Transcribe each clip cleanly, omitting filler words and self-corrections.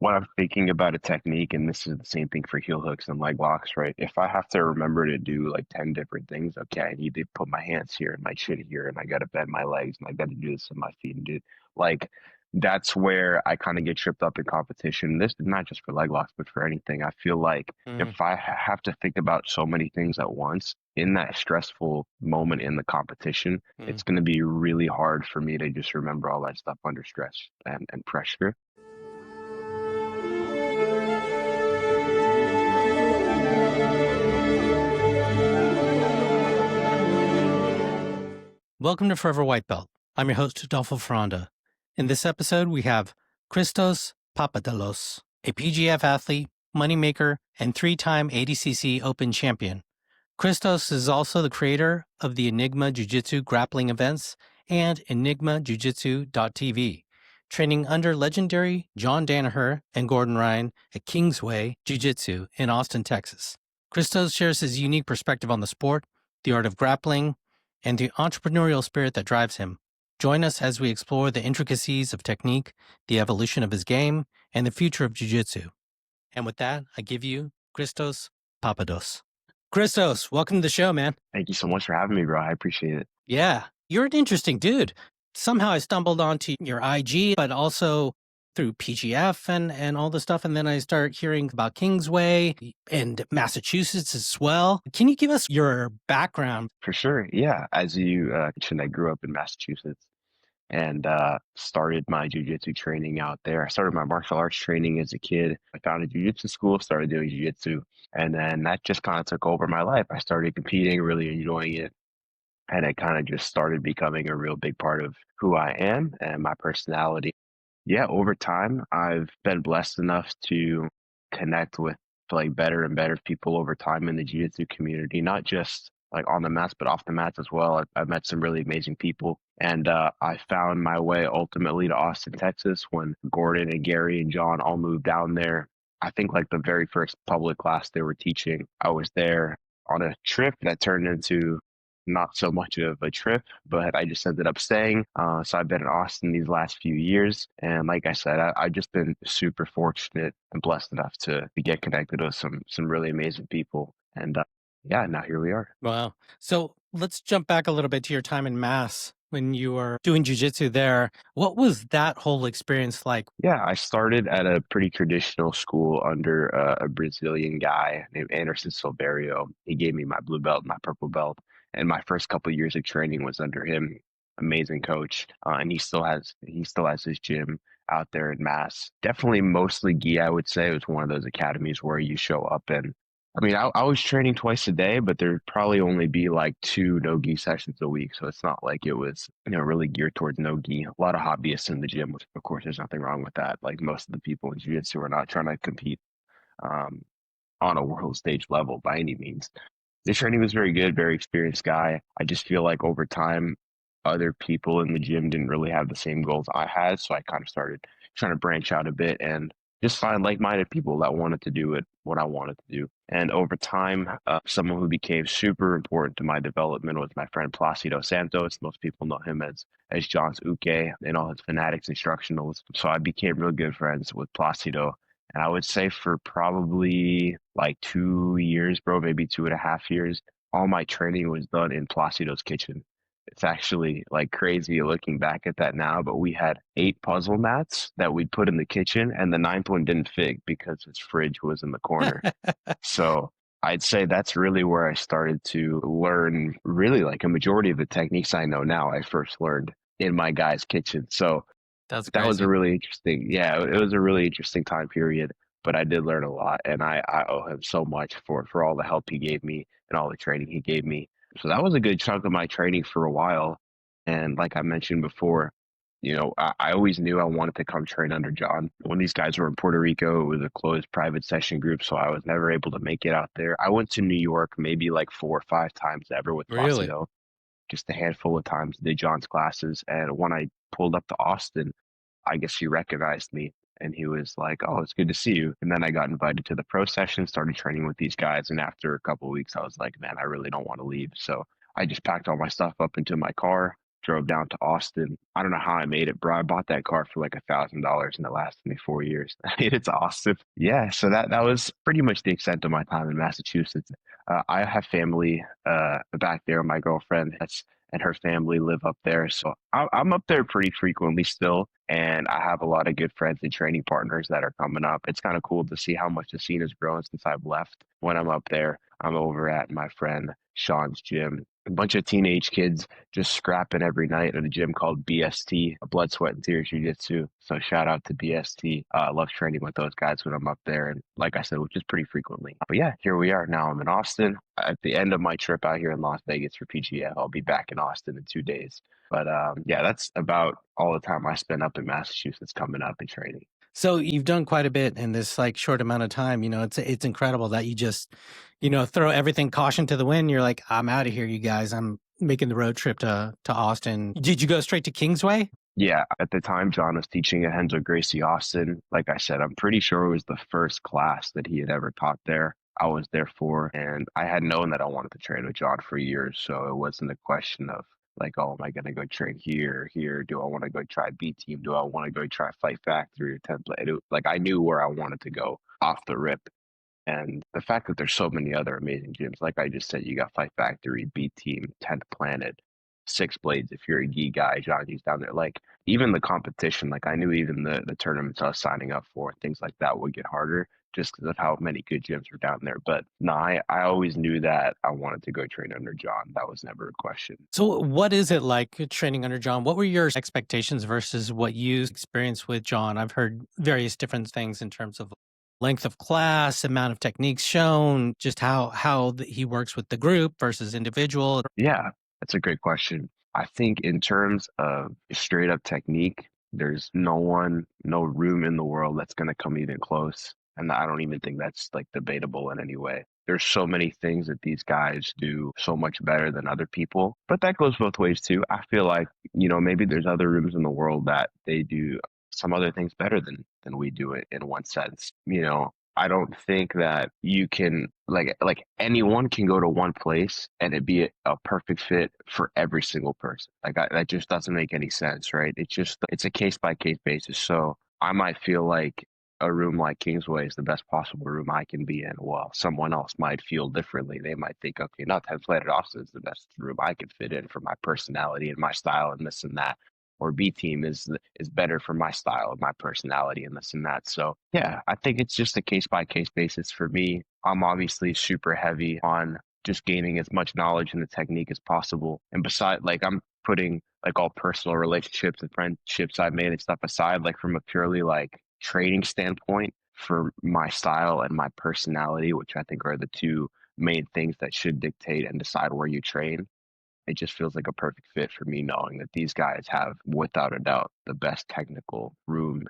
when I'm thinking about a technique, and this is the same thing for heel hooks and leg locks, right? If I have to remember to do like 10 different things, okay, I need to put my hands here and my chin here, and I got to bend my legs, and I got to do this with my feet, and do like that's where I kind of get tripped up in competition. This is not just for leg locks, but for anything. I feel like Mm, if I have to think about so many things at once in that stressful moment in the competition, mm. it's going to be really hard for me to just remember all that stuff under stress and pressure. Welcome to Forever White Belt. I'm your host, Adolfo Ferranda. In this episode, we have Christos Papadelos, a PGF athlete, moneymaker, and three-time ADCC Open Champion. Christos is also the creator of the Enigma Jiu Jitsu grappling events and Enigma Jiu Jitsu.tv, training under legendary John Danaher and Gordon Ryan at Kingsway Jiu Jitsu in Austin, Texas. Christos shares his unique perspective on the sport, the art of grappling, and the entrepreneurial spirit that drives him. Join us as we explore the intricacies of technique, the evolution of his game, and the future of Jiu Jitsu. And with that, I give you Christos Papados. Christos, welcome to the show, man. Thank you so much for having me, bro. I appreciate it. Yeah, you're an interesting dude. Somehow I stumbled onto your IG, but also through PGF and all the stuff. And then I start hearing about Kingsway and Massachusetts as well. Can you give us your background? For sure. Yeah. As you mentioned, I grew up in Massachusetts and started my jujitsu training out there. I started my martial arts training as a kid. I found a jujitsu school, started doing jujitsu, and then that just kind of took over my life. I started competing, really enjoying it, and it kind of just started becoming a real big part of who I am and my personality. Yeah, over time, I've been blessed enough to connect with like better and better people over time in the jiu-jitsu community, not just like on the mats, but off the mats as well. I've met some really amazing people. And I found my way ultimately to Austin, Texas when Gordon and Gary and John all moved down there. I think like the very first public class they were teaching, I was there on a trip that turned into not so much of a trip, but I just ended up staying. So I've been in Austin these last few years. And like I said, I've just been super fortunate and blessed enough to get connected with some really amazing people. And yeah, now here we are. Wow. So let's jump back a little bit to your time in Mass when you were doing jujitsu there. What was that whole experience like? Yeah, I started at a pretty traditional school under a Brazilian guy named Anderson Silverio. He gave me my blue belt, my purple belt, and my first couple of years of training was under him. Amazing coach, and he still has his gym out there in Mass. Definitely mostly gi, I would say. It was one of those academies where you show up and I mean, I was training twice a day, but there'd probably only be like two no gi sessions a week. So it's not like it was, really geared towards no gi. A lot of hobbyists in the gym, which of course there's nothing wrong with that. Like most of the people in jiu-jitsu are not trying to compete um, on a world stage level by any means. The training was very good, very experienced guy. I just feel like over time, other people in the gym didn't really have the same goals I had. So I kind of started trying to branch out a bit and just find like-minded people that wanted to do what I wanted to do. And over time, someone who became super important to my development was my friend Placido Santos. Most people know him as John's Uke and all his fanatics instructionals. So I became real good friends with Placido. And I would say for probably like 2 years, bro, maybe 2.5 years, all my training was done in Placido's kitchen. It's actually like crazy looking back at that now, but we had 8 puzzle mats that we'd put in the kitchen, and the ninth one didn't fit because his fridge was in the corner. So I'd say that's really where I started to learn really like a majority of the techniques I know now, I first learned in my guy's kitchen. So That's that was a crazy. really interesting, yeah, it was a really interesting time period, but I did learn a lot, and I owe him so much for all the help he gave me and all the training he gave me. So that was a good chunk of my training for a while. And like I mentioned before, I always knew I wanted to come train under John. When these guys were in Puerto Rico, it was a closed private session group, so I was never able to make it out there. I went to New York maybe like 4 or 5 times ever with Really? Placido, just a handful of times, did John's classes. And when I pulled up to Austin, I guess he recognized me and he was like, "Oh, it's good to see you." And then I got invited to the pro session, started training with these guys. And after a couple of weeks, I was like, man, I really don't want to leave. So I just packed all my stuff up into my car, drove down to Austin. I don't know how I made it, bro. I bought that car for like $1,000 and it lasted me 4 years. I made it to Austin. Yeah, so that was pretty much the extent of my time in Massachusetts. I have family back there. My girlfriend and her family live up there, so I'm up there pretty frequently still. And I have a lot of good friends and training partners that are coming up. It's kind of cool to see how much the scene has grown since I've left. When I'm up there, I'm over at my friend Sean's gym. A bunch of teenage kids just scrapping every night at a gym called BST, Blood, Sweat, and Tears Jiu Jitsu. So shout out to BST. I love training with those guys when I'm up there. And like I said, which is pretty frequently. But yeah, here we are now. I'm in Austin. At the end of my trip out here in Las Vegas for PGF, I'll be back in Austin in 2 days. But yeah, that's about all the time I spend up in Massachusetts coming up and training. So you've done quite a bit in this like short amount of time. It's incredible that you just, throw everything caution to the wind. You're like, I'm out of here, you guys. I'm making the road trip to Austin. Did you go straight to Kingsway? Yeah, at the time, John was teaching at Henzo Gracie Austin. Like I said, I'm pretty sure it was the first class that he had ever taught there. I was there for, and I had known that I wanted to train with John for years. So it wasn't a question of like, oh, am I going to go train here, here? Do I want to go try B Team? Do I want to go try Fight Factory or Template? Like I knew where I wanted to go off the rip. And the fact that there's so many other amazing gyms, like I just said, you got Fight Factory, B Team, 10th Planet, Six Blades. If you're a gi guy, Johnny's down there. Like even the competition, like I knew even the tournaments I was signing up for, things like that would get harder just because of how many good gyms were down there. But no, I always knew that I wanted to go train under John. That was never a question. So what is it like training under John? What were your expectations versus what you experienced with John? I've heard various different things in terms of length of class, amount of techniques shown, just how he works with the group versus individual. Yeah, that's a great question. I think in terms of straight up technique, there's no room in the world that's going to come even close. And I don't even think that's like debatable in any way. There's so many things that these guys do so much better than other people, but that goes both ways too. I feel like, maybe there's other rooms in the world that they do some other things better than we do it in one sense. I don't think that you can like anyone can go to one place and it be a perfect fit for every single person. That just doesn't make any sense, right? It's a case by case basis. So I might feel like a room like Kingsway is the best possible room I can be in. Well, someone else might feel differently. They might think, okay, not 10th Planet Austin is the best room I can fit in for my personality and my style and this and that, or B Team is better for my style and my personality and this and that. So yeah, I think it's just a case by case basis for me. I'm obviously super heavy on just gaining as much knowledge in the technique as possible. And beside, like I'm putting like all personal relationships and friendships I've made and stuff aside, like from a purely like training standpoint for my style and my personality, which I think are the two main things that should dictate and decide where you train. It just feels like a perfect fit for me knowing that these guys have, without a doubt, the best technical room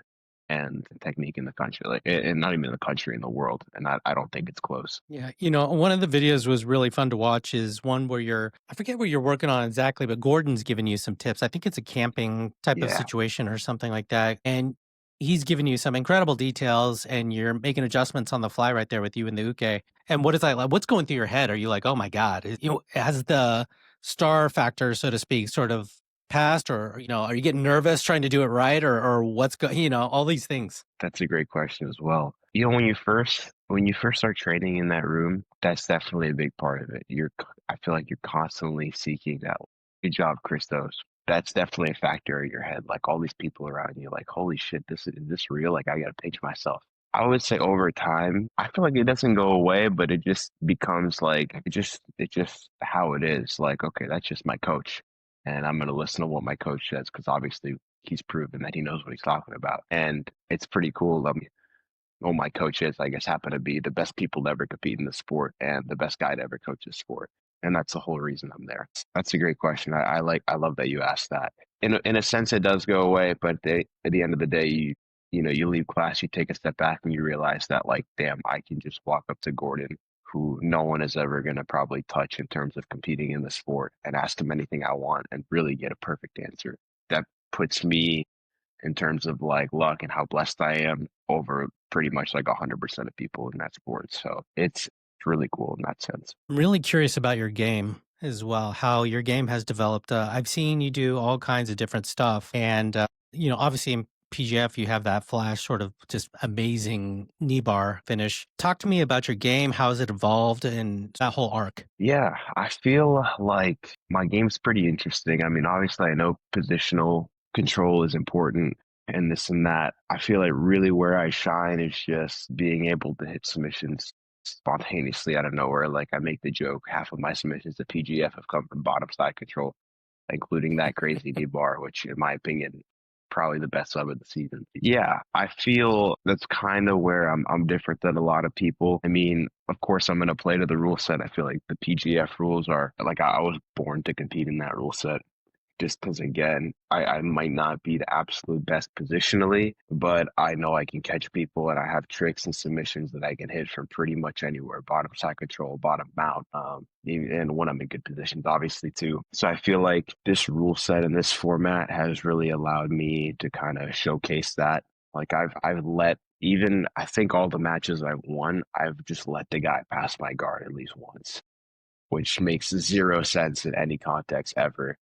and technique in the country, like, and not even in the country, in the world. And I don't think it's close. Yeah. One of the videos was really fun to watch is one where I forget what you're working on exactly, but Gordon's giving you some tips. I think it's a camping type of Yeah, situation or something like that. And he's giving you some incredible details and you're making adjustments on the fly right there with you in the uke. And what is that like? What's going through your head? Are you like, oh my God, has the star factor, so to speak, sort of passed, or, are you getting nervous trying to do it right, or what's all these things? that's a great question as well. When you first start training in that room, that's definitely a big part of it. I feel like you're constantly seeking that. Good job, Christos. That's definitely a factor in your head. Like all these people around you, like, holy shit, is this real? Like I gotta pinch myself. I would say over time, I feel like it doesn't go away, but it just becomes like it's just how it is. Like, okay, that's just my coach. And I'm gonna listen to what my coach says because obviously he's proven that he knows what he's talking about. And it's pretty cool. Well, my coaches, I guess, happen to be the best people to ever compete in the sport and the best guy to ever coach the sport. And that's the whole reason I'm there. That's a great question. I love that you asked that. In a sense, it does go away, but at the end of the day, you leave class, you take a step back, and you realize that, like, damn, I can just walk up to Gordon, who no one is ever going to probably touch in terms of competing in the sport, and ask him anything I want and really get a perfect answer. That puts me in terms of like luck and how blessed I am over pretty much like 100% of people in that sport. So it's really cool in that sense. I'm really curious about your game. as well, how your game has developed. I've seen you do all kinds of different stuff. And, obviously in PGF, you have that flash sort of just amazing knee bar finish. Talk to me about your game. How has it evolved and that whole arc? Yeah, I feel like my game's pretty interesting. I mean, obviously, I know positional control is important and this and that. I feel like really where I shine is just being able to hit submissions spontaneously out of nowhere. Like I make the joke, half of my submissions to PGF have come from bottom side control, including that crazy knee bar, which in my opinion, probably the best sub of the season. Yeah, I feel that's kind of where I'm different than a lot of people. I mean, of course I'm gonna play to the rule set. I feel like the PGF rules are like I was born to compete in that rule set just because again I might not be the absolute best positionally, but I know I can catch people and I have tricks and submissions that I can hit from pretty much anywhere, bottom side control, bottom mount, and when I'm in good positions obviously too. So I feel like this rule set and this format has really allowed me to kind of showcase that. Like I've let, even I think all the matches I've won, I've just let the guy pass my guard at least once, which makes zero sense in any context ever.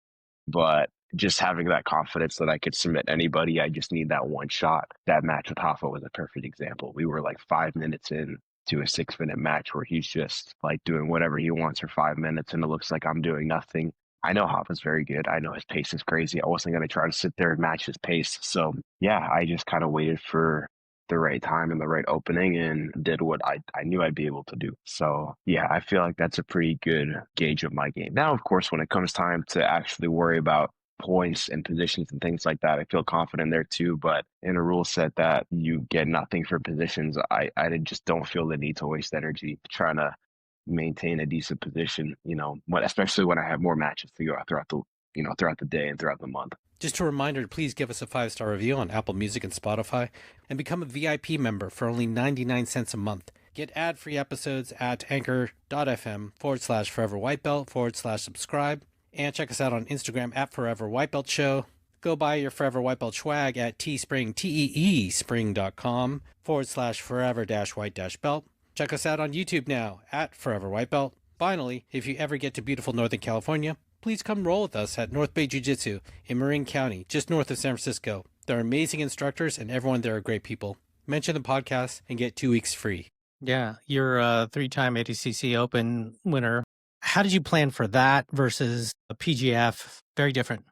But just having that confidence that I could submit anybody, I just need that one shot. That match with Hoffa was a perfect example. We were like 5 minutes in to a 6 minute match where he's just like doing whatever he wants for 5 minutes and it looks like I'm doing nothing. I know Hoffa's very good. I know his pace is crazy. I wasn't going to try to sit there and match his pace. So yeah, I just kind of waited for the right time and the right opening and did what I knew I'd be able to do. So yeah, I feel like that's a pretty good gauge of my game. Now, of course, when it comes time to actually worry about points and positions and things like that, I feel confident there too. But in a rule set that you get nothing for positions, I just don't feel the need to waste energy trying to maintain a decent position, especially when I have more matches to go throughout the day and throughout the month. Just a reminder to please give us a 5-star review on Apple Music and Spotify and become a VIP member for only 99 cents a month. Get ad-free episodes at anchor.fm/foreverwhitebelt/subscribe. And check us out on Instagram at Forever White Belt Show. Go buy your Forever White Belt swag at teespring.com/forever-white-belt. Check us out on YouTube now at Forever White Belt. Finally, if you ever get to beautiful Northern California, please come roll with us at North Bay Jiu Jitsu in Marin County, just north of San Francisco. They're amazing instructors and everyone there are great people. Mention the podcast and get 2 weeks free. Yeah, you're a 3-time ADCC Open winner. How did you plan for that versus a PGF? Very different.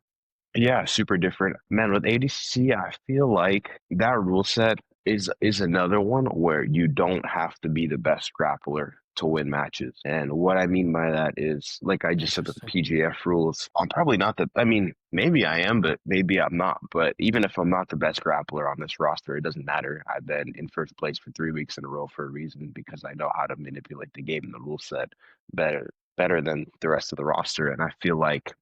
Yeah, super different. Man, with ADCC, I feel like that rule set is another one where you don't have to be the best grappler to win matches. And what I mean by that is, like I just said, with the PGF rules, I'm probably not I mean, maybe I am, but maybe I'm not. But even if I'm not the best grappler on this roster, it doesn't matter. I've been in first place for 3 weeks in a row for a reason, because I know how to manipulate the game and the rule set better than the rest of the roster. And I feel like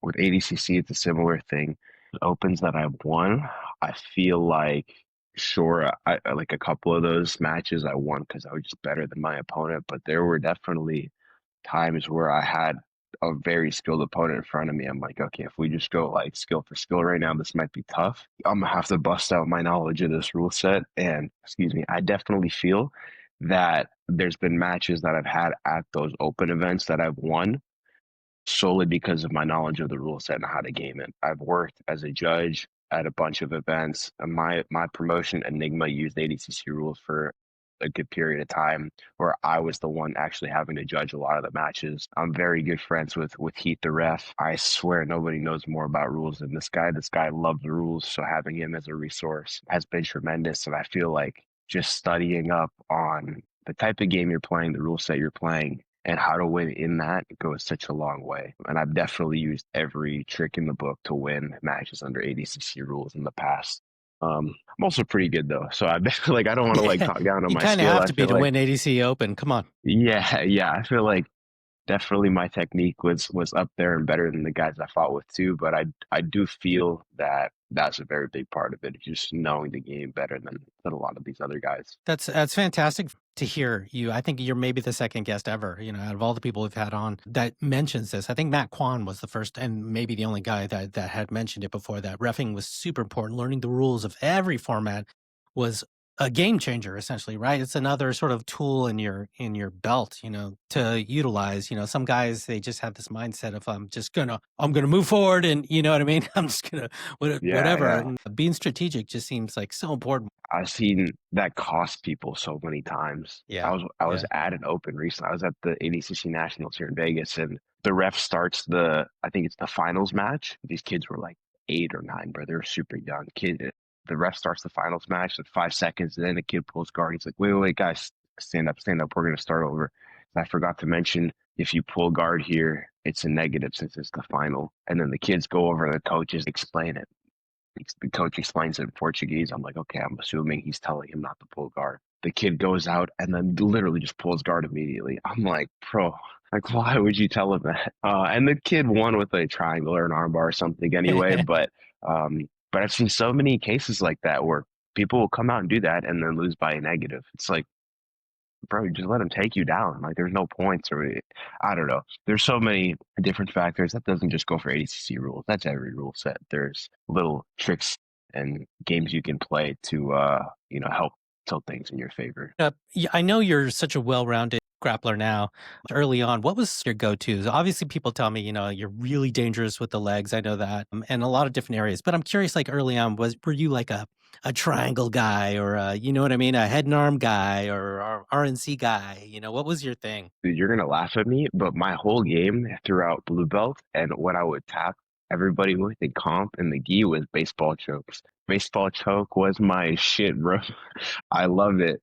with ADCC, it's a similar thing. The opens that I've won, I feel like, sure, I like a couple of those matches I won because I was just better than my opponent, but there were definitely times where I had a very skilled opponent in front of me. I'm like, okay, if we just go like skill for skill right now, this might be tough. I'm gonna have to bust out my knowledge of this rule set. And excuse me, I definitely feel that there's been matches that I've had at those open events that I've won solely because of my knowledge of the rule set and how to game it. I've worked as a judge at a bunch of events. My promotion, Enigma, used ADCC rules for a good period of time where I was the one actually having to judge a lot of the matches. I'm very good friends with Heath the ref. I swear nobody knows more about rules than this guy. This guy loves rules, so having him as a resource has been tremendous. And I feel like just studying up on the type of game you're playing, the rule set you're playing, and how to win in that goes such a long way. And I've definitely used every trick in the book to win matches under ADCC rules in the past. I'm also pretty good though, so I like I don't want to like talk down on You my kind of skill. have I to be feel to like win ADC Open. Come on. yeah, I feel like definitely my technique was up there and better than the guys I fought with too. But I do feel that that's a very big part of it, just knowing the game better than a lot of these other guys. That's fantastic to hear you. I think you're maybe the second guest ever, out of all the people we've had on that mentions this. I think Matt Kwan was the first and maybe the only guy that had mentioned it before, that reffing was super important. Learning the rules of every format was a game changer essentially, right? It's another sort of tool in your belt, to utilize. Some guys they just have this mindset of I'm gonna move forward and you know what I mean? I'm just gonna Yeah, whatever. yeah. And being strategic just seems like so important. I've seen that cost people so many times. I Yeah. was I was Yeah. at an open recently. I was at the ADCC Nationals here in Vegas, and the ref starts I think it's the finals match. These kids were like 8 or 9, bro. They were super young. The ref starts the finals match with 5 seconds, and then the kid pulls guard. He's like, wait, wait, wait, guys, stand up, stand up. We're gonna start over. And I forgot to mention, if you pull guard here, it's a negative since it's the final. And then the kids go over and the coaches explain it. The coach explains it in Portuguese. I'm like, okay, I'm assuming he's telling him not to pull guard. The kid goes out and then literally just pulls guard immediately. I'm like, bro, like, why would you tell him that? And the kid won with a triangle or an armbar or something anyway. But I've seen so many cases like that where people will come out and do that and then lose by a negative. It's like, bro, just let him take you down. Like, there's no points or I don't know. There's so many different factors. That doesn't just go for ADCC rules. That's every rule set. There's little tricks and games you can play to help tilt things in your favor. Yeah, I know you're such a well-rounded grappler now. Early on, what was your go-to? Obviously, people tell me, you're really dangerous with the legs. I know that, and a lot of different areas. But I'm curious, like early on, were you like a triangle guy, or you know what I mean, a head and arm guy, or RNC guy? What was your thing? Dude, you're gonna laugh at me, but my whole game throughout blue belt and when I would tap everybody with in comp and the gi was baseball chokes. Baseball choke was my shit, bro. I love it.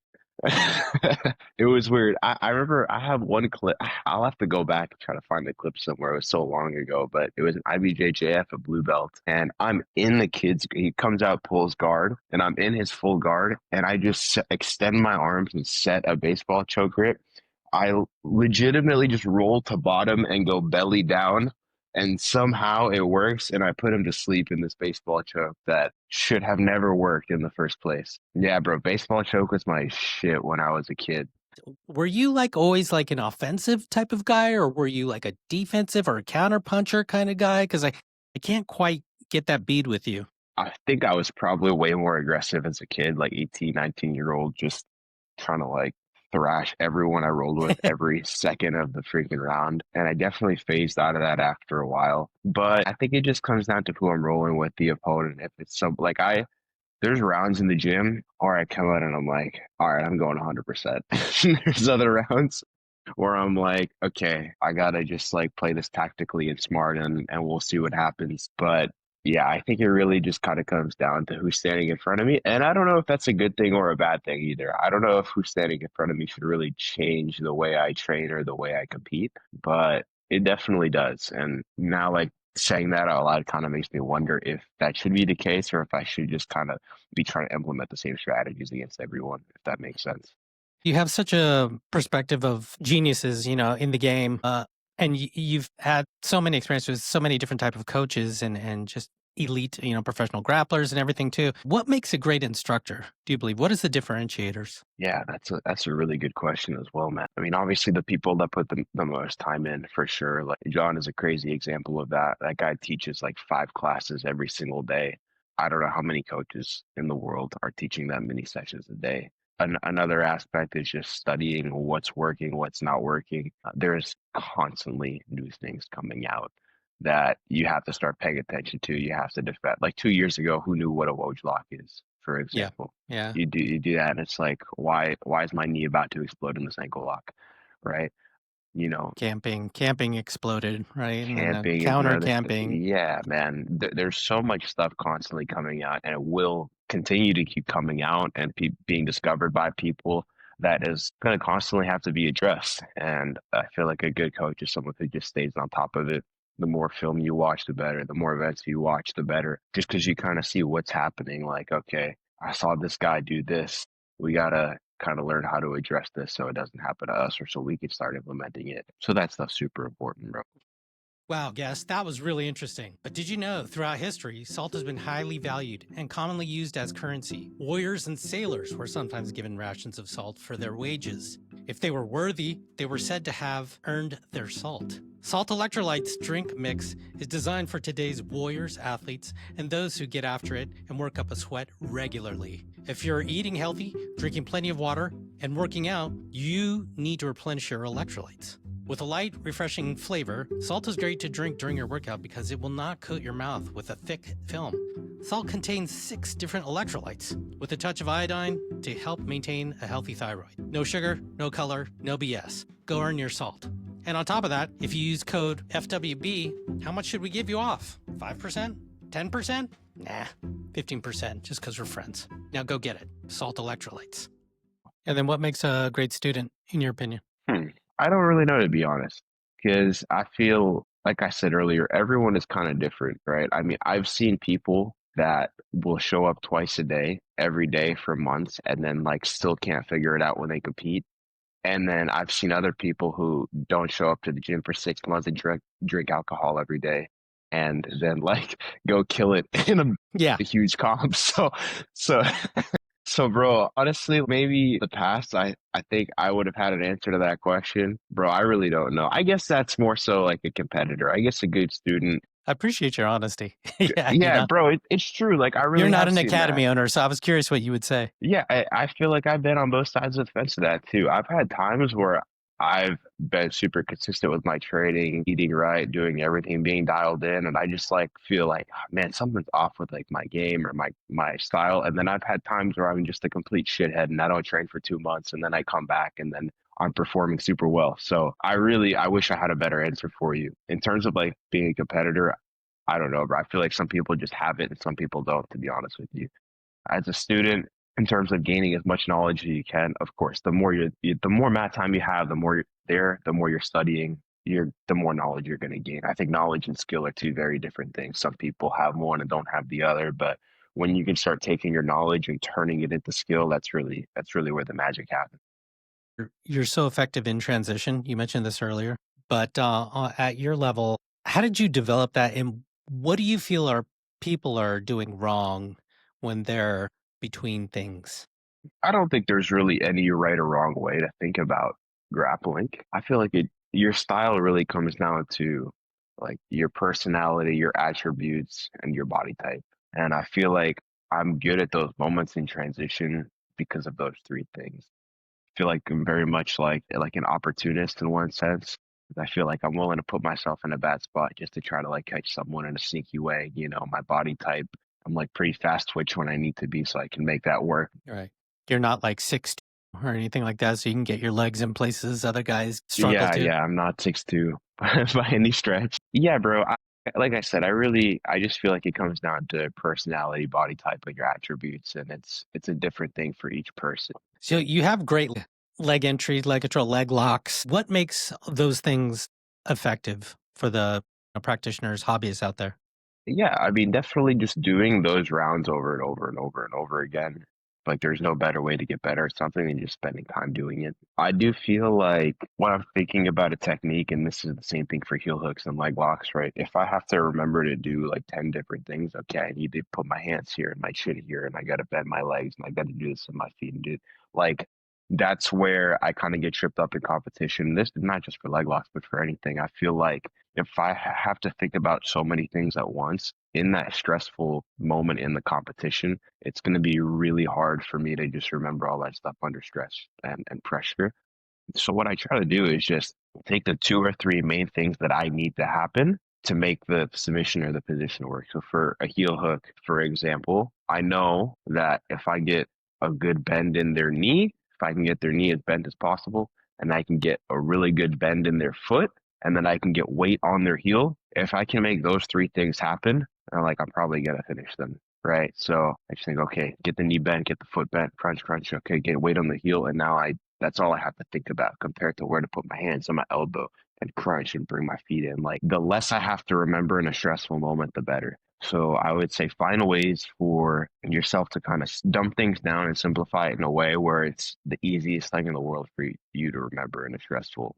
It was weird. I remember I have one clip. I'll have to go back and try to find the clip somewhere. It was so long ago, but it was an IBJJF, a blue belt, and I'm in the kid's. He comes out, pulls guard, and I'm in his full guard, and I just extend my arms and set a baseball choke grip. I legitimately just roll to bottom and go belly down, and somehow it works, and I put him to sleep in this baseball choke that should have never worked in the first place. Yeah, bro, baseball choke was my shit when I was a kid. Were you like always like an offensive type of guy, or were you like a defensive or a counter puncher kind of guy? Because I can't quite get that bead with you. I think I was probably way more aggressive as a kid, like 18, 19-year-old, just trying to like thrash everyone I rolled with every second of the freaking round. And I definitely phased out of that after a while. But I think it just comes down to who I'm rolling with, the opponent. If it's some like there's rounds in the gym or I come out and I'm like, all right, I'm going 100%. There's other rounds where I'm like, okay, I gotta just like play this tactically and smart and we'll see what happens. But yeah, I think it really just kind of comes down to who's standing in front of me. And I don't know if that's a good thing or a bad thing either. I don't know if who's standing in front of me should really change the way I train or the way I compete, but it definitely does. And now, like, saying that out loud kind of makes me wonder if that should be the case or if I should just kind of be trying to implement the same strategies against everyone, if that makes sense. You have such a perspective of geniuses, in the game, and you've had so many experiences with so many different type of coaches and just elite, professional grapplers and everything too. What makes a great instructor? Do you believe? What is the differentiators? Yeah, that's a really good question as well, man. I mean, obviously the people that put the most time in for sure. Like John is a crazy example of that. That guy teaches like 5 classes every single day. I don't know how many coaches in the world are teaching that many sessions a day. Another aspect is just studying what's working, what's not working. There's constantly new things coming out that you have to start paying attention to. You have to defend. Like 2 years ago, who knew what a Woj lock is, for Yeah, example? yeah. You do that, and it's like, why is my knee about to explode in this ankle lock, right? You know, Camping exploded, right? And then camping is counter another. camping. Yeah, man. There's so much stuff constantly coming out, and it will continue to keep coming out and being discovered by people that is going to constantly have to be addressed. And I feel like a good coach is someone who just stays on top of it. The more film you watch, the better. The more events you watch, the better. Just because you kind of see what's happening. Like, okay, I saw this guy do this. We gotta kind of learn how to address this so it doesn't happen to us, or so we can start implementing it. So that stuff's super important, bro. Wow, guest, that was really interesting. But did you know, throughout history, salt has been highly valued and commonly used as currency? Warriors and sailors were sometimes given rations of salt for their wages. If they were worthy, they were said to have earned their salt. Salt Electrolytes drink mix is designed for today's warriors, athletes, and those who get after it and work up a sweat regularly. If you're eating healthy, drinking plenty of water, and working out, you need to replenish your electrolytes. With a light, refreshing flavor, salt is great to drink during your workout because it will not coat your mouth with a thick film. Salt contains 6 different electrolytes, with a touch of iodine to help maintain a healthy thyroid. No sugar, no color, no BS. Go earn your salt. And on top of that, if you use code FWB, how much should we give you off? 5%? 10%? Nah, 15%, just because we're friends. Now go get it. Salt electrolytes. And then what makes a great student, in your opinion? I don't really know, to be honest, because I feel, like I said earlier, everyone is kind of different, right? I mean, I've seen people that will show up twice a day, every day for months, and then like still can't figure it out when they compete. And then I've seen other people who don't show up to the gym for 6 months and drink alcohol every day, and then like go kill it in Yeah. a huge comp. So so, bro, honestly, maybe the past, I think I would have had an answer to that question. Bro, I really don't know. I guess that's more so like a competitor. I guess a good student. I appreciate your honesty. Yeah, Yeah, bro, it's true. Like, I You're really not have an seen that. academy owner, so I was curious what you would say. Yeah, I feel like I've been on both sides of the fence of that too. I've had times where I've been super consistent with my training, eating right, doing everything, being dialed in, and I just like feel like, "Oh, man, something's off with like my game or my style." And then I've had times where I'm just a complete shithead and I don't train for 2 months, and then I come back and then I'm performing super well. So I wish I had a better answer for you. In terms of like being a competitor, I don't know, bro. I feel like some people just have it and some people don't, to be honest with you. As a student, in terms of gaining as much knowledge as you can, of course, the more mat time you have, the more you're there, the more you're studying, the more knowledge you're going to gain. I think knowledge and skill are two very different things. Some people have one and don't have the other, but when you can start taking your knowledge and turning it into skill, that's really where the magic happens. You're so effective in transition. You mentioned this earlier, but at your level, how did you develop that? And what do you feel people are doing wrong when they're between things? I don't think there's really any right or wrong way to think about grappling. I feel like your style really comes down to like your personality, your attributes, and your body type. And I feel like I'm good at those moments in transition because of those three things. I feel like I'm very much like an opportunist in one sense. I feel like I'm willing to put myself in a bad spot just to try to like catch someone in a sneaky way. My body type, I'm like pretty fast twitch when I need to be, so I can make that work. Right. You're not like 6'2" or anything like that, so you can get your legs in places other guys struggle Yeah, to. yeah, I'm not 6'2" by any stretch. Yeah, bro. Like I said, I just feel like it comes down to personality, body type, and your attributes, and it's a different thing for each person. So you have great leg entries, leg control, leg locks. What makes those things effective for the practitioners, hobbyists out there? Yeah, I mean, definitely just doing those rounds over and over and over and over again. Like, there's no better way to get better at something than just spending time doing it. I do feel like when I'm thinking about a technique, and this is the same thing for heel hooks and leg locks, right? If I have to remember to do like 10 different things, okay, I need to put my hands here and my chin here, and I got to bend my legs, and I got to do this with my feet, and do like that's where I kind of get tripped up in competition. This is not just for leg locks, but for anything. I feel like if I have to think about so many things at once in that stressful moment in the competition, it's going to be really hard for me to just remember all that stuff under stress and pressure. So what I try to do is just take the two or three main things that I need to happen to make the submission or the position work. So for a heel hook, for example, I know that if I get a good bend in their knee, if I can get their knee as bent as possible, and I can get a really good bend in their foot, and then I can get weight on their heel, if I can make those three things happen, I'm probably gonna finish them. Right. So I just think, okay, get the knee bent, get the foot bent, crunch, crunch. Okay, get weight on the heel. And now that's all I have to think about compared to where to put my hands on my elbow and crunch and bring my feet in. Like the less I have to remember in a stressful moment, the better. So I would say find ways for yourself to kind of dumb things down and simplify it in a way where it's the easiest thing in the world for you to remember in a stressful,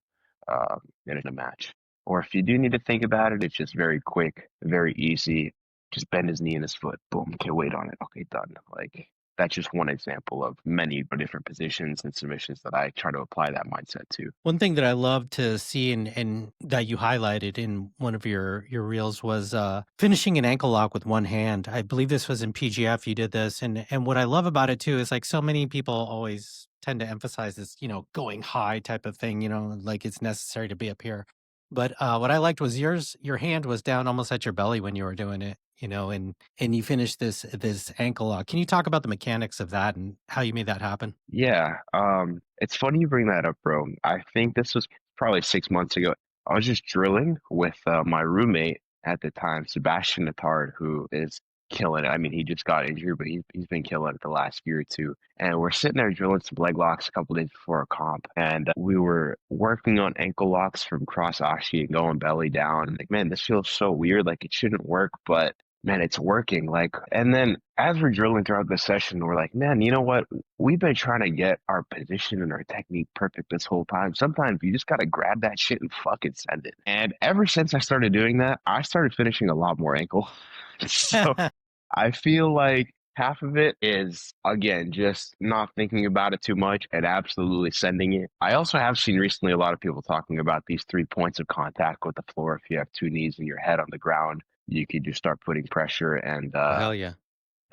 in a match. Or if you do need to think about it, it's just very quick, very easy. Just bend his knee and his foot. Boom. Okay, weight on it. Okay, done. Like that's just one example of many different positions and submissions that I try to apply that mindset to. One thing that I love to see and that you highlighted in one of your reels was finishing an ankle lock with one hand. I believe this was in PGF. You did this, and what I love about it too is like so many people always tend to emphasize this, going high type of thing. Like it's necessary to be up here. But what I liked was your hand was down almost at your belly when you were doing it. And you finished this ankle lock. Can you talk about the mechanics of that and how you made that happen? Yeah, it's funny you bring that up, bro. I think this was probably 6 months ago. I was just drilling with my roommate at the time, Sebastian Attard, who is killing it. I mean, he just got injured, but he's been killing it the last year or two. And we're sitting there drilling some leg locks a couple days before a comp, and we were working on ankle locks from cross ashi and going belly down. Like, man, this feels so weird. Like it shouldn't work, but man, it's working. Like, and then as we're drilling throughout the session, we're like, man, you know what? We've been trying to get our position and our technique perfect this whole time. Sometimes you just got to grab that shit and fucking send it. And ever since I started doing that, I started finishing a lot more ankle. So I feel like half of it is, again, just not thinking about it too much and absolutely sending it. I also have seen recently a lot of people talking about these 3 points of contact with the floor. If you have two knees and your head on the ground, you could just start putting pressure Oh, hell yeah.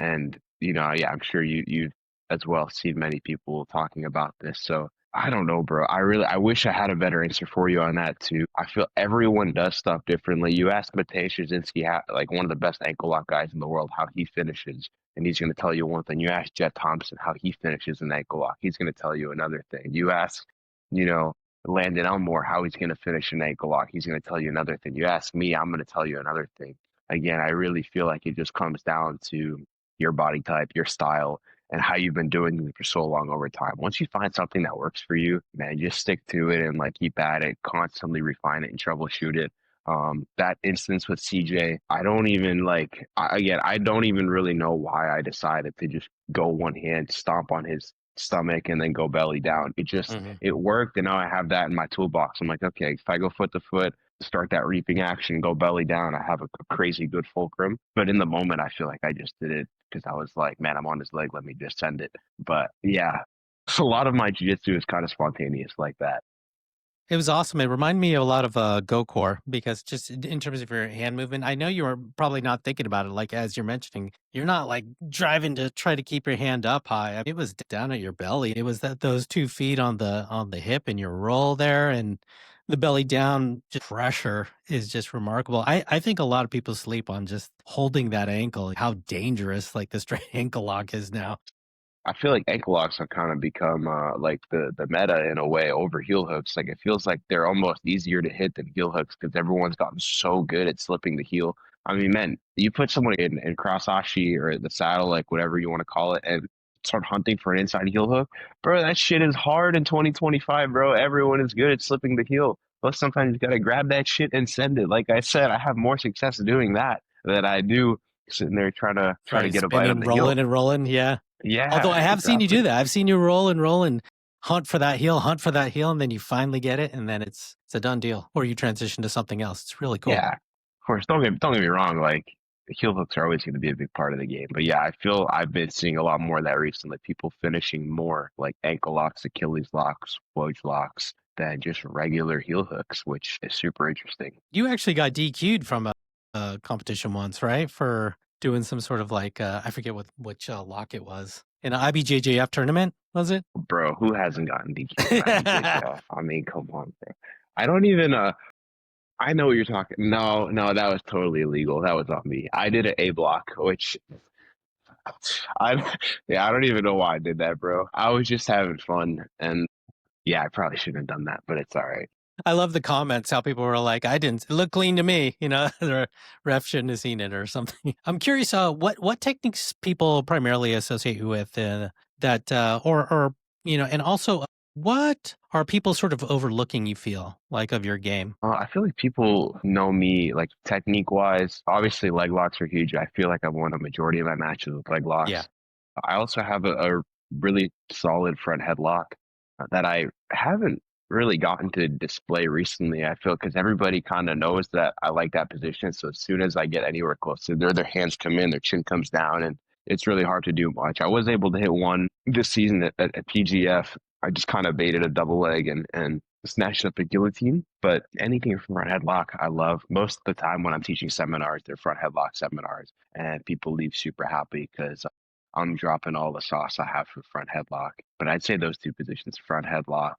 and yeah, I'm sure you've as well seen many people talking about this. So I don't know, bro. I wish I had a better answer for you on that too. I feel everyone does stuff differently. You ask Matej Szczynski, like one of the best ankle lock guys in the world, how he finishes, and he's going to tell you one thing. You ask Jet Thompson how he finishes an ankle lock, he's going to tell you another thing. You ask, you know, Landon Elmore how he's going to finish an ankle lock, he's going to tell you another thing. You ask me, I'm going to tell you another thing. Again, I really feel like it just comes down to your body type, your style, and how you've been doing it for so long over time. Once you find something that works for you, man, just stick to it and like keep at it, constantly refine it and troubleshoot it. That instance with CJ, I don't even again, I don't even really know why I decided to just go one hand, stomp on his stomach, and then go belly down. It worked, and now I have that in my toolbox. I'm like, okay, if I go foot to foot, start that reaping action, go belly down, I have a crazy good fulcrum. But in the moment, I feel like I just did it because I was like, man, I'm on his leg, let me just send it. But yeah, a lot of my jiu-jitsu is kind of spontaneous like that. It was awesome. It reminded me a lot of GoCore because just in terms of your hand movement, I know you were probably not thinking about it. Like as you're mentioning, you're not like driving to try to keep your hand up high. It was down at your belly. It was that those 2 feet on the hip and your roll there and the belly down just pressure is just remarkable. I think a lot of people sleep on just holding that ankle. How dangerous like the straight ankle lock is now. I feel like ankle locks have kind of become like the meta in a way over heel hooks. Like it feels like they're almost easier to hit than heel hooks because everyone's gotten so good at slipping the heel. I mean, man, you put someone in cross ashi or the saddle, like whatever you want to call it, and start hunting for an inside heel hook, bro. That shit is hard in 2025, bro. Everyone is good at slipping the heel. But sometimes you gotta grab that shit and send it. Like I said, I have more success doing that than I do sitting there trying to Right, get a bite on spinning, the heel. rolling and rolling. Yeah. Although I Yeah, have seen you do exactly. that. I've seen you roll and hunt for that heel, and then you finally get it, and then it's a done deal. Or you transition to something else. It's really cool. Yeah, of course. Don't get me wrong. Like heel hooks are always going to be a big part of the game. But yeah, I feel I've been seeing a lot more of that recently. People finishing more like ankle locks, Achilles locks, Woj locks than just regular heel hooks, which is super interesting. You actually got DQ'd from a competition once, right? For doing some sort of like I forget which lock it was in an IBJJF tournament, was it? Bro, who hasn't gotten DQ'd in IBJJF? I mean, come on, bro. I don't even I know what you're talking. No, no, that was totally illegal. That was on me. I did an A block, which I yeah, I don't even know why I did that, bro. I was just having fun, and yeah, I probably shouldn't have done that, but it's all right. I love the comments, how people were like, I didn't, it looked clean to me, the ref shouldn't have seen it or something. I'm curious, what techniques people primarily associate you with that, or, and also what are people sort of overlooking, you feel like, of your game? I feel like people know me like technique wise. Obviously, leg locks are huge. I feel like I've won a majority of my matches with leg Yeah. locks. I also have a really solid front headlock that I haven't really gotten to display recently. I feel because everybody kind of knows that I like that position. So as soon as I get anywhere close to there, their hands come in, their chin comes down, and it's really hard to do much. I was able to hit one this season at PGF. I just kind of baited a double leg and snatched up a guillotine. But anything from front headlock, I love. Most of the time when I'm teaching seminars, they're front headlock seminars, and people leave super happy because I'm dropping all the sauce I have for front headlock. But I'd say those two positions, front headlock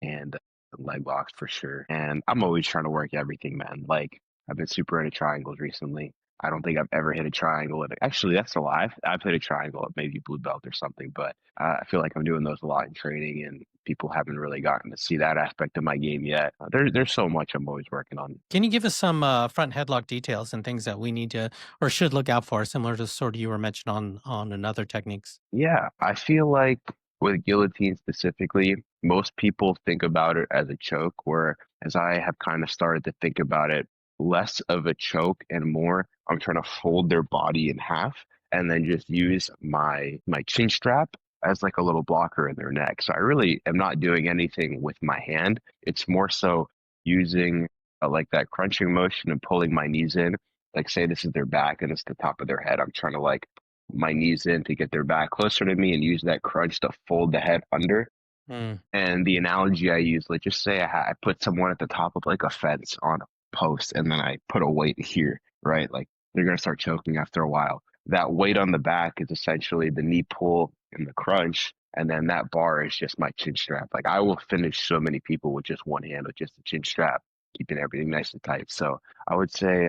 and leg locks for sure. And I'm always trying to work everything, man. Like I've been super into triangles recently. I don't think I've ever hit a triangle. Actually, that's a lie. I've hit a triangle at maybe blue belt or something, but I feel like I'm doing those a lot in training, and people haven't really gotten to see that aspect of my game yet. There's so much I'm always working on. Can you give us some front headlock details and things that we need to or should look out for, similar to sort of you were mentioned on another techniques? Yeah, I feel like with guillotine specifically, most people think about it as a choke, whereas I have kind of started to think about it less of a choke and more I'm trying to fold their body in half and then just use my chin strap as like a little blocker in their neck. So I really am not doing anything with my hand. It's more so using like that crunching motion and pulling my knees in. Like say this is their back and it's the top of their head. I'm trying to like my knees in to get their back closer to me and use that crunch to fold the head under. Mm. And the analogy I use, like just say I put someone at the top of like a fence on a post and then I put a weight here, right? Like they're going to start choking after a while. That weight on the back is essentially the knee pull and the crunch. And then that bar is just my chin strap. Like I will finish so many people with just one hand with just a chin strap, keeping everything nice and tight. So I would say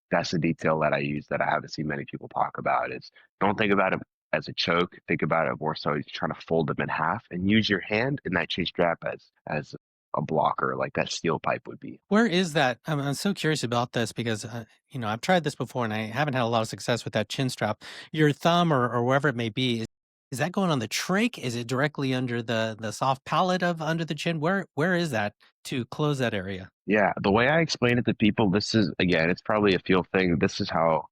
that's the detail that I use that I haven't seen many people talk about is don't think about it as a choke. Think about it more so as trying to fold them in half and use your hand in that chin strap as a blocker, like that steel pipe would be. Where is that? I'm so curious about this because I've tried this before and I haven't had a lot of success with that chin strap. Your thumb or wherever it may be, is that going on the trach? Is it directly under the soft palate of under the chin? Where is that to close that area? Yeah, the way I explain it to people, this is again, it's probably a feel thing. This is how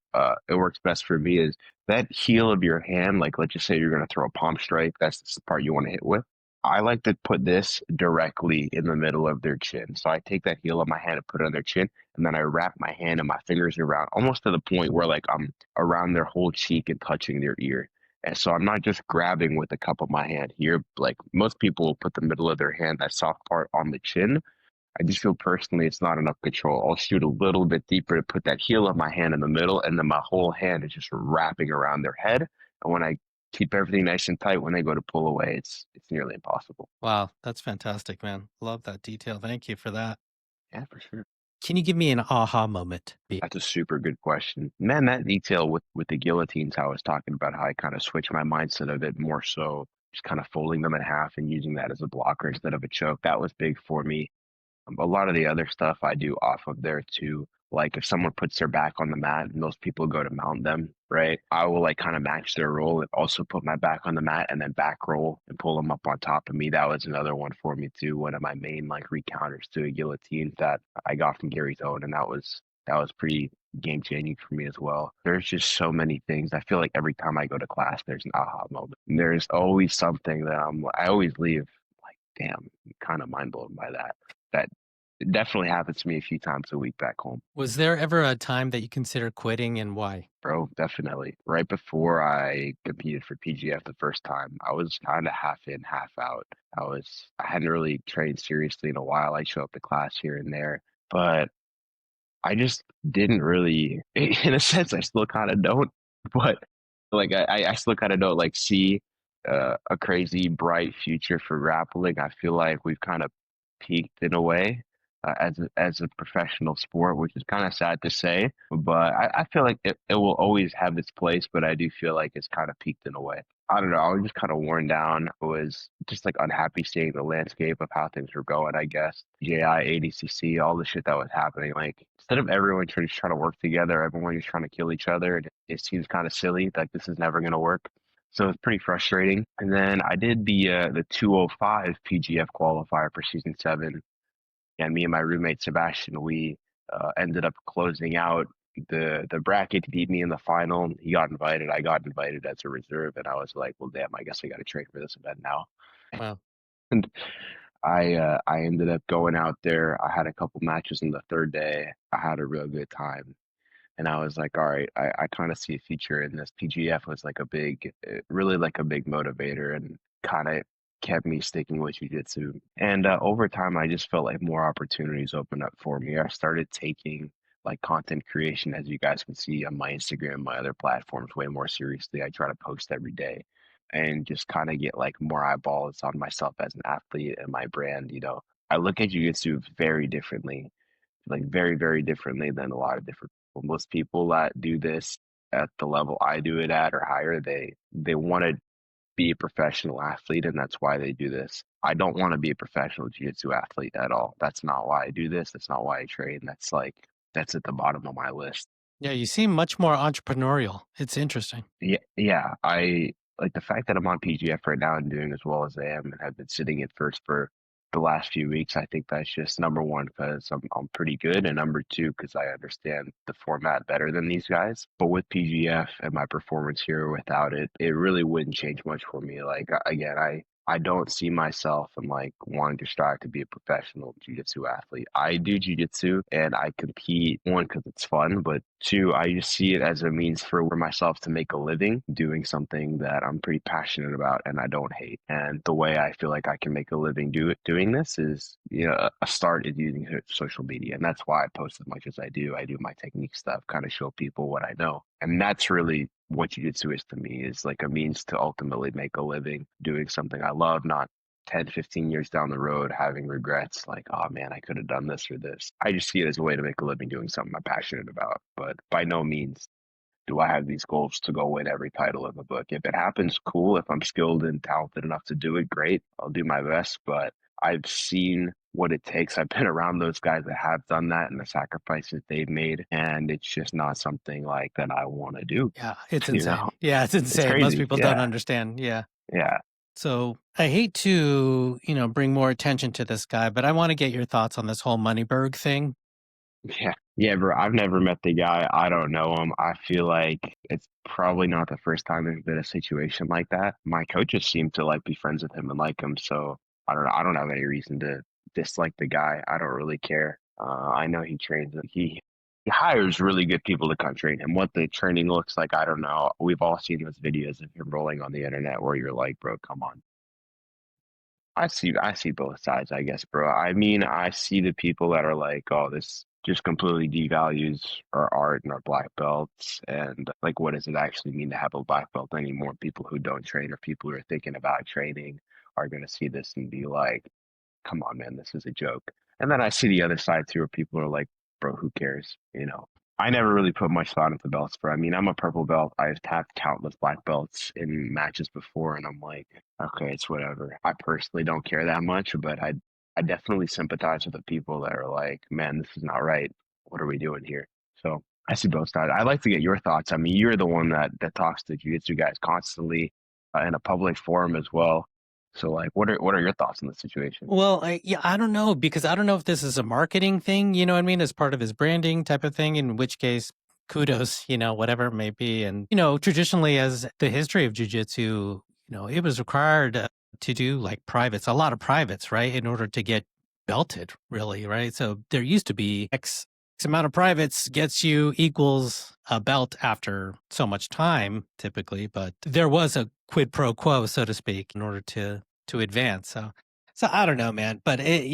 it works best for me is that heel of your hand, like let's just say you're going to throw a palm strike, that's the part you want to hit with. I like to put this directly in the middle of their chin. So I take that heel of my hand and put it on their chin, and then I wrap my hand and my fingers around almost to the point where like I'm around their whole cheek and touching their ear. And so I'm not just grabbing with the cup of my hand here. Like most people will put the middle of their hand, that soft part on the chin. I just feel personally it's not enough control. I'll shoot a little bit deeper to put that heel of my hand in the middle, and then my whole hand is just wrapping around their head. And when I keep everything nice and tight, when they go to pull away, it's nearly impossible. Wow, that's fantastic, man. Love that detail. Thank you for that. Yeah, for sure. Can you give me an aha moment? That's a super good question. Man, that detail with the guillotines, how I was talking about how I kind of switched my mindset of it more so just kind of folding them in half and using that as a blocker instead of a choke. That was big for me. A lot of the other stuff I do off of there too. Like if someone puts their back on the mat and those people go to mount them, right? I will like kind of match their roll and also put my back on the mat and then back roll and pull them up on top of me. That was another one for me too. One of my main like recounters to a guillotine that I got from Gary's own, and that was pretty game changing for me as well. There's just so many things. I feel like every time I go to class, there's an aha moment. There's always something that I always leave like, damn, kind of mind blown by that. That it definitely happens to me a few times a week back home. Was there ever a time that you considered quitting and why? Bro, definitely. Right before I competed for PGF the first time, I was kind of half in, half out. I hadn't really trained seriously in a while. I show up to class here and there, but I just didn't really, in a sense, I still kind of don't, but like I still kind of don't like see a crazy bright future for grappling. I feel like we've kind of peaked in a way as a professional sport, which is kind of sad to say, but I feel like it will always have its place, but I do feel like it's kind of peaked in a way. I don't know. I was just kind of worn down. I was just like unhappy seeing the landscape of how things were going, I guess. JI, ADCC, all the shit that was happening. Like instead of everyone trying to work together, everyone was trying to kill each other. And it seems kind of silly. Like this is never going to work. So it's pretty frustrating. And then I did the 205 PGF qualifier for season 7, and me and my roommate Sebastian, we ended up closing out the bracket. He beat me in the final. He got invited. I got invited as a reserve, and I was like, well, damn, I guess I got to train for this event now. Wow. And I ended up going out there. I had a couple matches on the third day. I had a real good time. And I was like, all right, I kind of see a future in this. PGF was like a big, really like a big motivator and kind of kept me sticking with jujitsu. And over time, I just felt like more opportunities opened up for me. I started taking like content creation, as you guys can see on my Instagram, my other platforms, way more seriously. I try to post every day and just kind of get like more eyeballs on myself as an athlete and my brand. I look at jujitsu very differently, like very, very differently than a lot of different people. Most people that do this at the level I do it at or higher, they want to be a professional athlete, and that's why they do this. I don't want to be a professional jiu-jitsu athlete at all. That's not why I do this. That's not why I train. That's at the bottom of my list. Yeah, you seem much more entrepreneurial. It's interesting. Yeah, yeah. I like the fact that I'm on PGF right now and doing as well as I am, and have been sitting at first for the last few weeks. I think that's just number one because I'm pretty good, and number two because I understand the format better than these guys. But with PGF and my performance here, without it, it really wouldn't change much for me. Like again, I don't see myself and like wanting to strive to be a professional jiu-jitsu athlete. I do jiu-jitsu and I compete, one, because it's fun, but two, I just see it as a means for myself to make a living doing something that I'm pretty passionate about and I don't hate. And the way I feel like I can make a living doing this is, a start is using social media. And that's why I post as much as I do. I do my technique stuff, kind of show people what I know. And that's really what jiu-jitsu is to me, is like a means to ultimately make a living doing something I love, not 10, 15 years down the road having regrets like, oh man, I could have done this or this. I just see it as a way to make a living doing something I'm passionate about. But by no means do I have these goals to go win every title in the book. If it happens, cool. If I'm skilled and talented enough to do it, great. I'll do my best. But I've seen what it takes. I've been around those guys that have done that and the sacrifices they've made. And it's just not something like that I want to do. Yeah, it's You insane. know, Yeah, it's it's insane. Most crazy. people don't Yeah. understand. Yeah. Yeah. So I hate to, bring more attention to this guy, but I want to get your thoughts on this whole Moneyberg thing. Yeah. Yeah, bro. I've never met the guy. I don't know him. I feel like it's probably not the first time there's been a situation like that. My coaches seem to like be friends with him and like him, so I don't know. I don't have any reason to dislike the guy. I don't really care. I know he trains. He hires really good people to come train him. What the training looks like, I don't know. We've all seen those videos of him rolling on the internet where you're like, bro, come on. I see both sides, I guess, bro. I mean, I see the people that are like, oh, this just completely devalues our art and our black belts. And like, what does it actually mean to have a black belt anymore? People who don't train or people who are thinking about training are going to see this and be like, come on, man, this is a joke. And then I see the other side too, where people are like, bro, who cares? I never really put much thought into belts, bro. I mean, I'm a purple belt. I've tapped countless black belts in matches before, and I'm like, okay, it's whatever. I personally don't care that much, but I definitely sympathize with the people that are like, man, this is not right. What are we doing here? So I see both sides. I'd like to get your thoughts. I mean, you're the one that talks to jiu-jitsu guys constantly in a public forum as well. So like, what are your thoughts on the situation? Well, I don't know, because I don't know if this is a marketing thing, you know what I mean, as part of his branding type of thing, in which case kudos, whatever it may be. And, traditionally, as the history of jujitsu, it was required to do like privates, a lot of privates, right, in order to get belted, really, right? So there used to be X amount of privates gets you equals a belt after so much time, typically, but there was a quid pro quo, so to speak, in order to advance. So I don't know, man. But it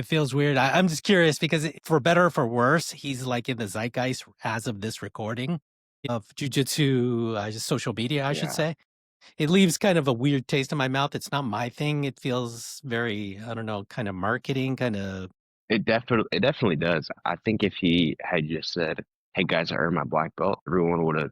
feels weird. I'm just curious because for better or for worse, he's like in the zeitgeist as of this recording of jujitsu, just social media, I should Yeah. say. It leaves kind of a weird taste in my mouth. It's not my thing. It feels very, I don't know, kind of marketing, kind of. It definitely does. I think if he had just said, "Hey guys, I earned my black belt," everyone would have,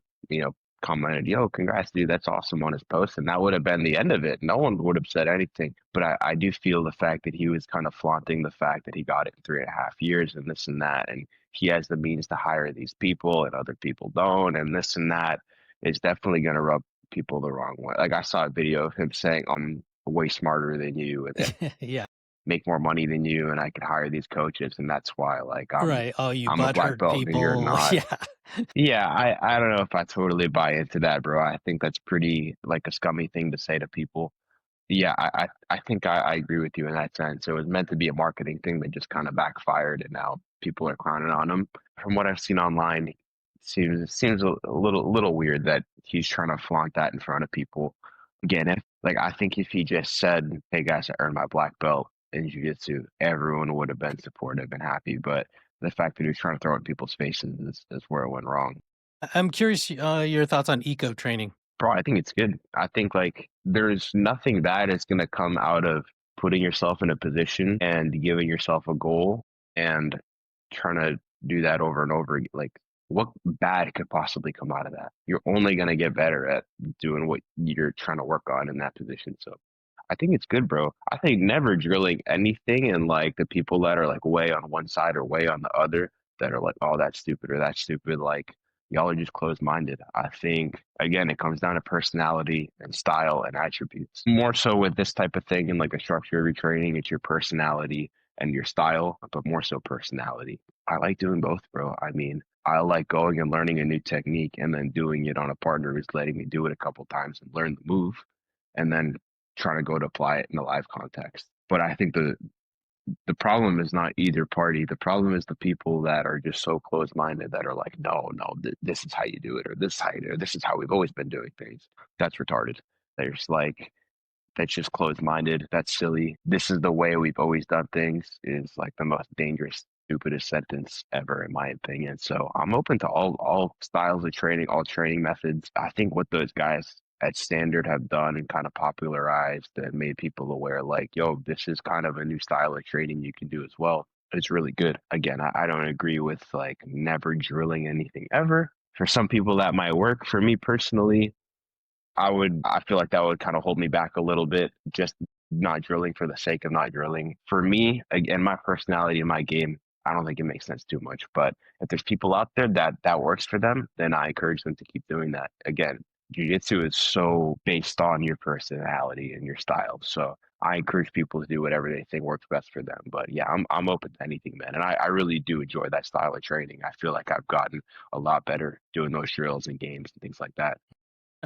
commented, "Yo, congrats, dude, that's awesome" on his post, and that would have been the end of it. No one would have said anything. But I do feel the fact that he was kind of flaunting the fact that he got it in 3.5 years and this and that, and he has the means to hire these people and other people don't, and this and that is definitely going to rub people the wrong way. Like I saw a video of him saying, "I'm way smarter than you," and Yeah. make more money than you and I could hire these coaches and that's why like I'm Right. Oh, you I'm a black butthurt belt and you're people. not. Yeah. Yeah, I don't know if I totally buy into that, bro. I think that's pretty like a scummy thing to say to people. Yeah, I think I agree with you in that sense. It was meant to be a marketing thing that just kind of backfired and now people are clowning on him. From what I've seen online, seems a little weird that he's trying to flaunt that in front of people. Again, if like I think if he just said, "Hey guys, I earned my black belt in jiu-jitsu," everyone would have been supportive and happy. But the fact that he was trying to throw it in people's faces is where it went wrong. I'm curious your thoughts on eco training. Bro, I think it's good. I think like there's nothing bad is going to come out of putting yourself in a position and giving yourself a goal and trying to do that over and over. Like, what bad could possibly come out of that? You're only going to get better at doing what you're trying to work on in that position. So I think it's good, bro. I think never drilling anything and like the people that are like way on one side or way on the other that are like, oh, that's stupid or that's stupid. Like, y'all are just closed minded. I think, again, it comes down to personality and style and attributes. More so with this type of thing and like the structure of your training, it's your personality and your style, but more so personality. I like doing both, bro. I mean, I like going and learning a new technique and then doing it on a partner who's letting me do it a couple times and learn the move and then trying to go to apply it in a live context. But I think the problem is not either party. The problem is the people that are just so close minded that are like, no, no, this is how you do it, or this is how you do it, this is how we've always been doing things. That's retarded. There's like that's just closed minded. That's silly. This is the way we've always done things is like the most dangerous, stupidest sentence ever, in my opinion. So I'm open to all styles of training, all training methods. I think what those guys at Standard have done and kind of popularized and made people aware, like, yo, this is kind of a new style of training you can do as well. It's really good. Again, I don't agree with like never drilling anything ever. For some people that might work. For me personally, I feel like that would kind of hold me back a little bit, just not drilling for the sake of not drilling. For me, again, my personality and my game, I don't think it makes sense too much. But if there's people out there that works for them, then I encourage them to keep doing that. Again, jiu-jitsu is so based on your personality and your style. So I encourage people to do whatever they think works best for them. But yeah, I'm open to anything, man. And I really do enjoy that style of training. I feel like I've gotten a lot better doing those drills and games and things like that.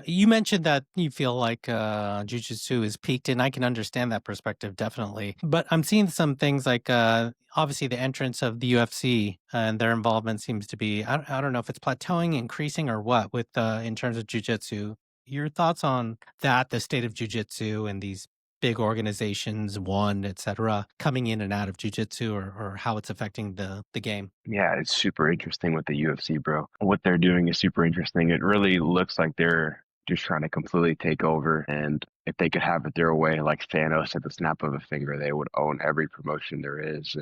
You mentioned that you feel like jujitsu is peaked, and I can understand that perspective definitely. But I'm seeing some things like obviously the entrance of the UFC and their involvement seems to be I don't know if it's plateauing, increasing, or what with in terms of jujitsu. Your thoughts on that, the state of jujitsu, and these big organizations, one, etc., coming in and out of jujitsu, or how it's affecting the game. Yeah, it's super interesting with the UFC, bro. What they're doing is super interesting. It really looks like they're just trying to completely take over. And if they could have it their way, like Thanos at the snap of a finger, they would own every promotion there is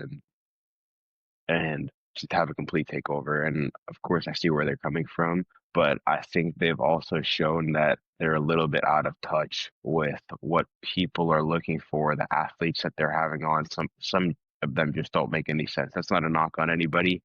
and just have a complete takeover. And of course, I see where they're coming from, but I think they've also shown that they're a little bit out of touch with what people are looking for, the athletes that they're having on. Some of them just don't make any sense. That's not a knock on anybody,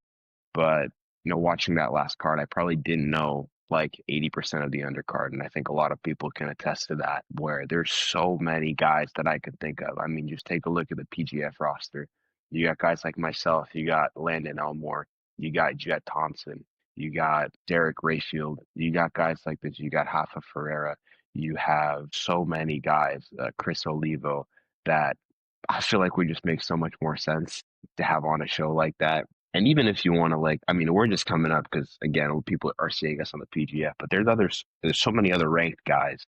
but watching that last card, I probably didn't know like 80% of the undercard, and I think a lot of people can attest to that. Where there's so many guys that I could think of. I mean, just take a look at the PGF roster. You got guys like myself. You got Landon Elmore. You got Jet Thompson. You got Derek Rayfield. You got guys like this. You got Rafa Ferreira. You have so many guys, Chris Olivo, that I feel like we just make so much more sense to have on a show like that. And even if you want to like, I mean, we're just coming up because again, people are seeing us on the PGF, but there's so many other ranked guys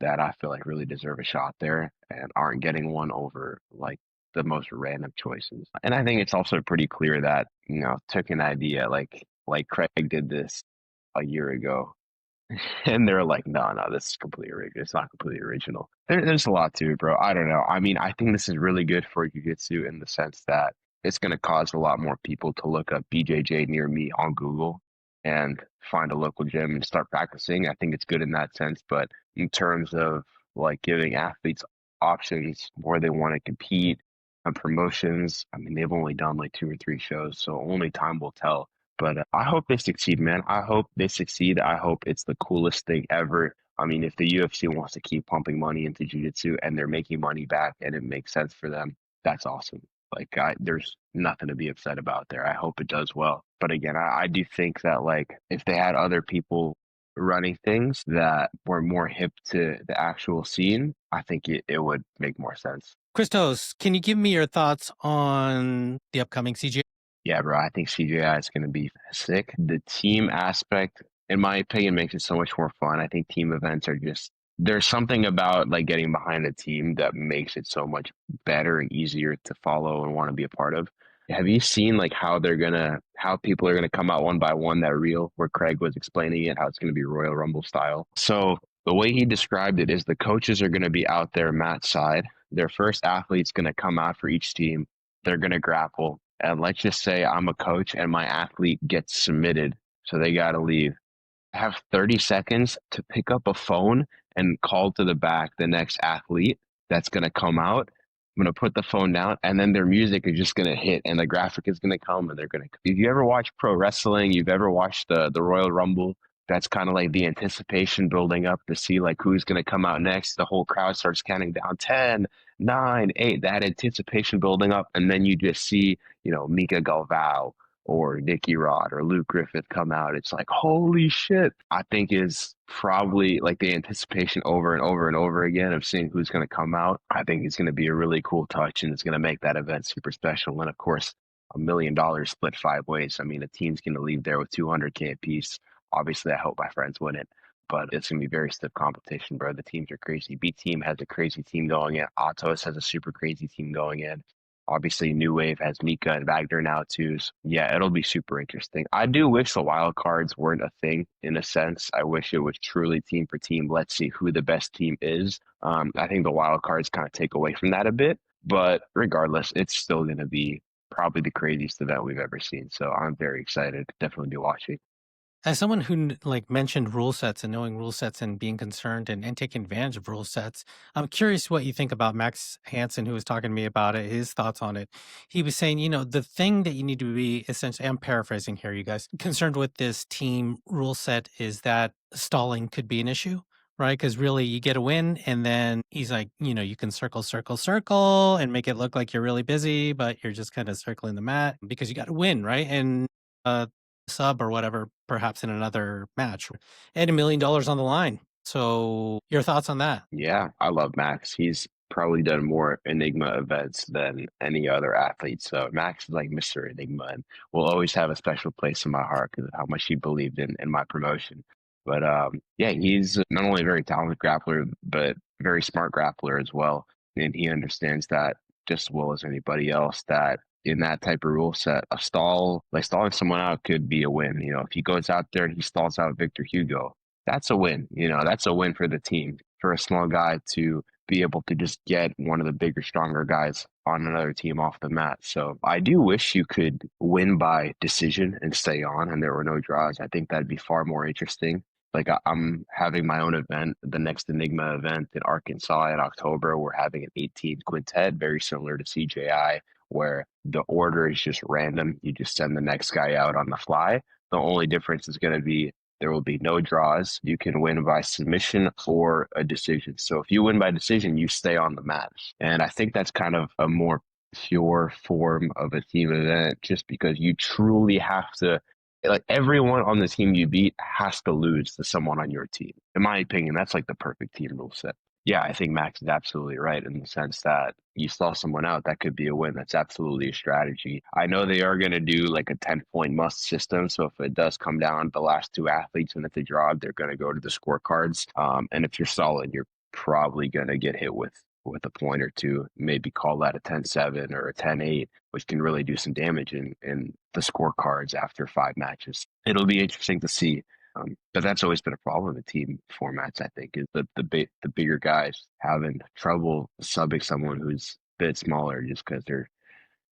that I feel like really deserve a shot there and aren't getting one over like the most random choices. And I think it's also pretty clear that, took an idea like Craig did this a year ago and they're like, no, no, this is completely original. It's not completely original. There's a lot to it, bro. I don't know. I mean, I think this is really good for jiu-jitsu in the sense that it's going to cause a lot more people to look up BJJ near me on Google and find a local gym and start practicing. I think it's good in that sense. But in terms of like giving athletes options where they want to compete and promotions, I mean, they've only done like 2 or 3 shows, so only time will tell. But I hope they succeed, man. I hope they succeed. I hope it's the coolest thing ever. I mean, if the UFC wants to keep pumping money into jiu-jitsu and they're making money back and it makes sense for them, that's awesome. Like, there's nothing to be upset about there. I hope it does well. But again, I do think that, like, if they had other people running things that were more hip to the actual scene, I think it would make more sense. Christos, can you give me your thoughts on the upcoming CGA? Yeah, bro, I think CJI is going to be sick. The team aspect, in my opinion, makes it so much more fun. I think team events are just, there's something about like getting behind a team that makes it so much better and easier to follow and want to be a part of. Have you seen like how people are gonna come out one by one, that reel where Craig was explaining it, how it's gonna be Royal Rumble style? So the way he described it is the coaches are gonna be out there mat side. Their first athlete's gonna come out for each team. They're gonna grapple. And let's just say I'm a coach and my athlete gets submitted, so they gotta leave. I have 30 seconds to pick up a phone and call to the back the next athlete that's going to come out. I'm going to put the phone down, and then their music is just going to hit and the graphic is going to come and they're going to. If you ever watch pro wrestling, you've ever watched the Royal Rumble, that's kind of like the anticipation building up to see like who's going to come out next. The whole crowd starts counting down 10, 9, 8, that anticipation building up. And then you just see, Mika Galvao or Nicky Rod or Luke Griffith come out, it's like, holy shit. I think is probably like the anticipation over and over and over again of seeing who's going to come out. I think it's going to be a really cool touch and it's going to make that event super special. And of course, $1 million split 5 ways. I mean, a team's going to leave there with 200K apiece. Obviously, I hope my friends win it, but it's going to be very stiff competition, bro. The teams are crazy. B Team has a crazy team going in. Atos has a super crazy team going in. Obviously, New Wave has Mika and Wagner now too. So yeah, it'll be super interesting. I do wish the wild cards weren't a thing in a sense. I wish it was truly team for team. Let's see who the best team is. I think the wild cards kind of take away from that a bit, but regardless, it's still going to be probably the craziest event we've ever seen. So I'm very excited. Definitely be watching. As someone who like mentioned rule sets and knowing rule sets and being concerned and taking advantage of rule sets, I'm curious what you think about Max Hansen, who was talking to me about it, his thoughts on it. He was saying, the thing that you need to be essentially, I'm paraphrasing here, you guys, concerned with this team rule set is that stalling could be an issue. Right. Because really, you get a win, and then he's like, you can circle, circle, circle and make it look like you're really busy, but you're just kind of circling the mat because you got to win. Right. And, sub or whatever, perhaps in another match, and $1 million on the line. So your thoughts on that? Yeah, I love Max. He's probably done more Enigma events than any other athlete. So Max is like Mr. Enigma and will always have a special place in my heart because of how much he believed in my promotion. But yeah, he's not only a very talented grappler, but very smart grappler as well. And he understands that just as well as anybody else that in that type of rule set, a stall, like stalling someone out could be a win. If he goes out there and he stalls out Victor Hugo, that's a win. That's a win for the team, for a small guy to be able to just get one of the bigger, stronger guys on another team off the mat. So I do wish you could win by decision and stay on and there were no draws. I think that'd be far more interesting. Like I'm having my own event, the next Enigma event in Arkansas in October. We're having an 18 quintet, very similar to CJI, where the order is just random. You just send the next guy out on the fly. The only difference is going to be there will be no draws. You can win by submission or a decision. So if you win by decision, you stay on the mat. And I think that's kind of a more pure form of a team event just because you truly have to, like everyone on the team you beat has to lose to someone on your team. In my opinion, that's like the perfect team rule set. Yeah, I think Max is absolutely right in the sense that you saw someone out, that could be a win. That's absolutely a strategy. I know they are going to do like a 10-point must system. So if it does come down to the last two athletes and it's a draw, they're going to go to the scorecards. And if you're solid, you're probably going to get hit with a point or two, maybe call that a 10-7 or a 10-8, which can really do some damage in the scorecards after 5 matches. It'll be interesting to see. But that's always been a problem with team formats, I think, is the bigger guys having trouble subbing someone who's a bit smaller just because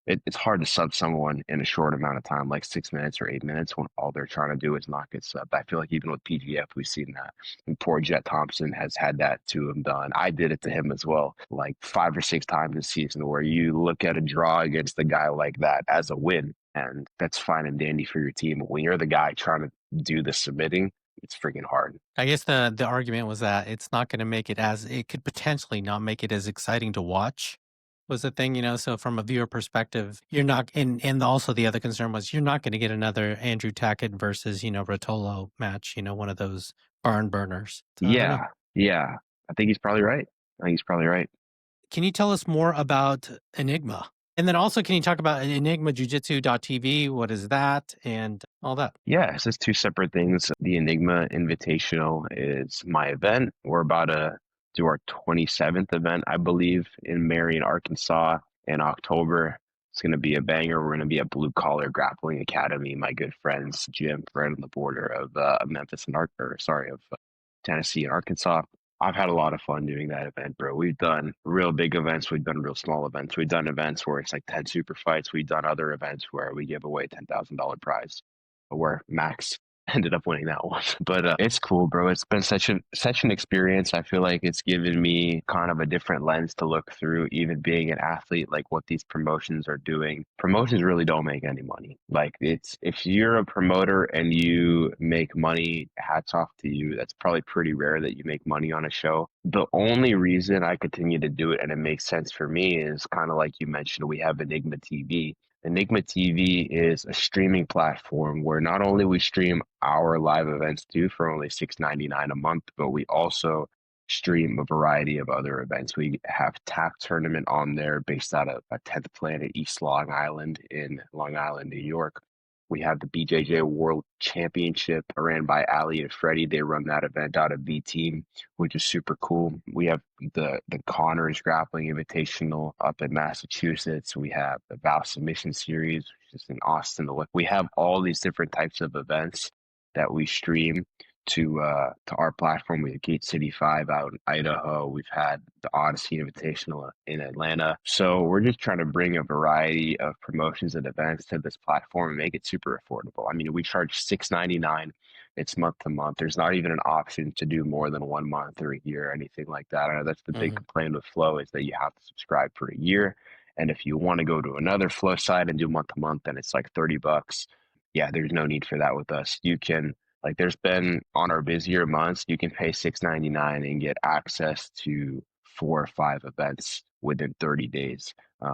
it's hard to sub someone in a short amount of time, like 6 minutes or 8 minutes, when all they're trying to do is not get subbed. I feel like even with PGF, we've seen that. And poor Jet Thompson has had that to him done. I did it to him as well, like 5 or 6 times this season, where you look at a draw against a guy like that as a win, and that's fine and dandy for your team. When you're the guy trying to do the submitting, it's freaking hard. I guess the argument was that it's not going to make it as it could potentially not make it as exciting to watch was the thing, So from a viewer perspective, you're not, and also the other concern was you're not going to get another Andrew Tackett versus Rotolo match, one of those barn burners. So I don't know. Yeah. I think he's probably right. I think he's probably right. Can you tell us more about Enigma? And then also, can you talk about Enigma Jiu Jitsu.tv? What is that and all that? Yeah, it's just two separate things. The Enigma Invitational is my event. We're about to do our 27th event, I believe, in Marion, Arkansas in October. It's going to be a banger. We're going to be at Blue Collar Grappling Academy, my good friend's gym right on the border of Memphis and Tennessee and Arkansas. I've had a lot of fun doing that event, bro. We've done real big events. We've done real small events. We've done events where it's like 10 super fights. We've done other events where we give away $10,000 prize, where Max ended up winning that one. But it's cool, bro. It's been such an experience. I feel like it's given me kind of a different lens to look through, even being an athlete, like what these promotions are doing. Promotions really don't make any money. Like it's if you're a promoter and you make money, hats off to you. That's probably pretty rare that you make money on a show. The only reason I continue to do it and it makes sense for me is kind of like you mentioned, we have Enigma TV. Enigma TV is a streaming platform where not only we stream our live events too for only $6.99 a month, but we also stream a variety of other events. We have Tap Tournament on there based out of a 10th Planet East Long Island in Long Island, New York. We have the BJJ World Championship ran by Ali and Freddie. They run that event out of V Team, which is super cool. We have the Connors Grappling Invitational up in Massachusetts. We have the Vow Submission Series, which is in Austin. We have all these different types of events that we stream to our platform. We have Gate City 5 out in Idaho. We've had the Odyssey Invitational in Atlanta. So we're just trying to bring a variety of promotions and events to this platform and make it super affordable. I mean, we charge $6.99. It's month to month. There's not even an option to do more than 1 month or a year or anything like that. I know that's the big Hmm. complaint with Flow is that you have to subscribe for a year. And if you want to go to another Flow site and do month to month, then it's like $30. Yeah, there's no need for that with us. You can like there's been on our busier months, you can pay $6.99 and get access to 4 or 5 events within 30 days,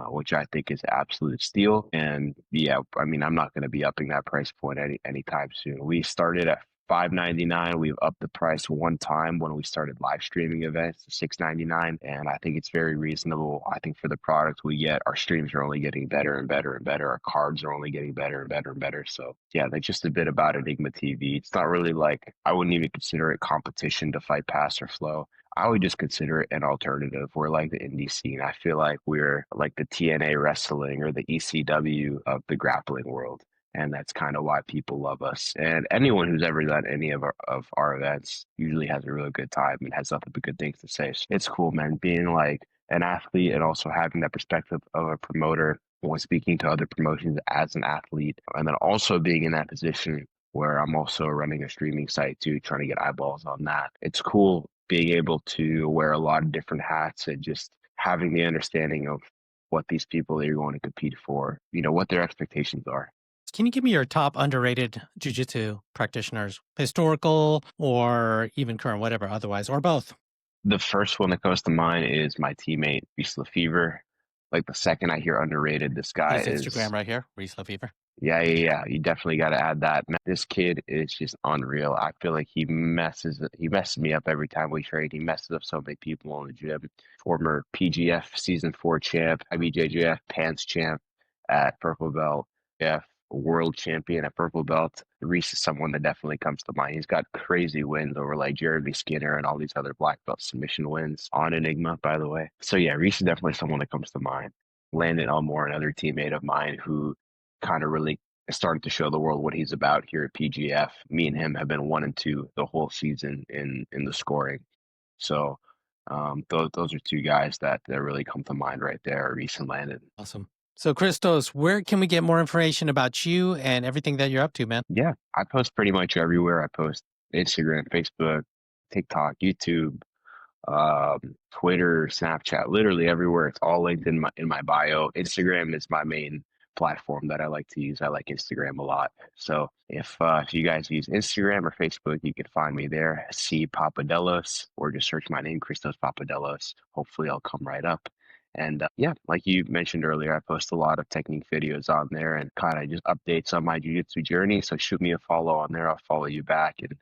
which I think is absolute steal. And yeah, I mean, I'm not going to be upping that price point anytime soon. We started at $5.99. We've upped the price one time when we started live streaming events to $6.99, and I think it's very reasonable. I think for the product we get, our streams are only getting better and better and better. Our cards are only getting better and better and better. So yeah, that's just a bit about Enigma TV. It's not really like I wouldn't even consider it competition to Fight Pass or Flow. I would just consider it an alternative. We're like the indie scene. I feel like we're like the TNA wrestling or the ECW of the grappling world. And that's kind of why people love us. And anyone who's ever done any of our events usually has a really good time and has nothing but good things to say. So it's cool, man, being like an athlete and also having that perspective of a promoter when speaking to other promotions as an athlete, and then also being in that position where I'm also running a streaming site too, trying to get eyeballs on that. It's cool being able to wear a lot of different hats and just having the understanding of what these people that you're going to compete for, what their expectations are. Can you give me your top underrated jujitsu practitioners, historical or even current, whatever, otherwise, or both? The first one that comes to mind is my teammate, Reese Lefevre. Like the second I hear underrated, this guy His Instagram is, right here, Reese Lefevre. yeah, yeah, yeah. You definitely got to add that. Man, this kid is just unreal. I feel like he messes me up every time we trade. He messes up so many people in the gym. Former PGF Season 4 champ, IBJJF Pants champ at Purple Belt. Yeah, world champion at Purple Belt. Reese is someone that definitely comes to mind. He's got crazy wins over like Jeremy Skinner and all these other black belt submission wins on Enigma, by the way. So yeah, Reese is definitely someone that comes to mind. Landon Elmore, another teammate of mine who kind of really started to show the world what he's about here at PGF. Me and him have been 1 and 2 the whole season in the scoring. So those are two guys that really come to mind right there, Reese and Landon. Awesome. So, Christos, where can we get more information about you and everything that you're up to, man? Yeah, I post pretty much everywhere. I post Instagram, Facebook, TikTok, YouTube, um, Twitter, Snapchat, literally everywhere. It's all linked in my bio. Instagram is my main platform that I like to use. I like Instagram a lot. So if you guys use Instagram or Facebook, you can find me there. C Papadelos, or just search my name, Christos Papadelos. Hopefully, I'll come right up. And yeah, like you mentioned earlier, I post a lot of technique videos on there and kind of just updates on my jiu-jitsu journey. So shoot me a follow on there. I'll follow you back, and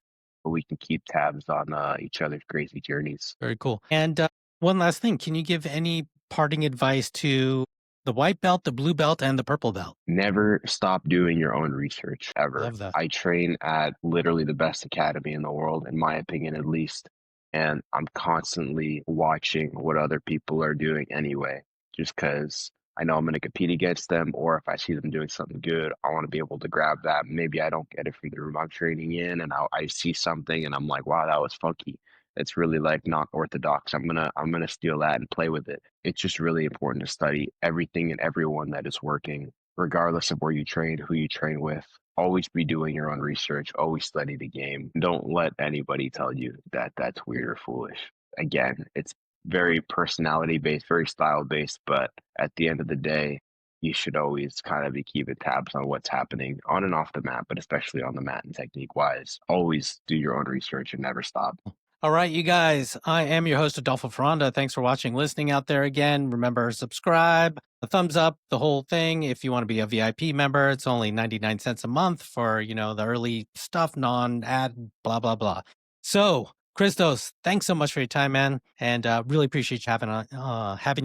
we can keep tabs on each other's crazy journeys. Very cool. And one last thing, can you give any parting advice to The white belt, the blue belt, and the purple belt. Never stop doing your own research ever. Love that. I train at literally the best academy in the world, in my opinion, at least. And I'm constantly watching what other people are doing anyway, just because I know I'm going to compete against them, or if I see them doing something good, I want to be able to grab that. Maybe I don't get it from the room I'm training in, and I see something and I'm like, wow, that was funky. It's really like not orthodox. I'm gonna steal that and play with it. It's just really important to study everything and everyone that is working, regardless of where you train, who you train with. Always be doing your own research. Always study the game. Don't let anybody tell you that that's weird or foolish. Again, it's very personality based, very style based, but at the end of the day, you should always kind of be keeping tabs on what's happening on and off the mat, but especially on the mat and technique wise. Always do your own research and never stop. All right, you guys, I am your host, Adolfo Ferranda. Thanks for watching, listening out there again. Remember, subscribe, a thumbs up, the whole thing. If you want to be a VIP member, it's only 99 cents a month for, the early stuff, non-ad, blah, blah, blah. So, Christos, thanks so much for your time, man. And really appreciate you having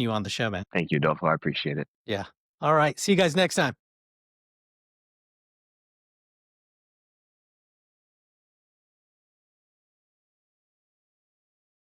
you on the show, man. Thank you, Adolfo. I appreciate it. Yeah. All right. See you guys next time.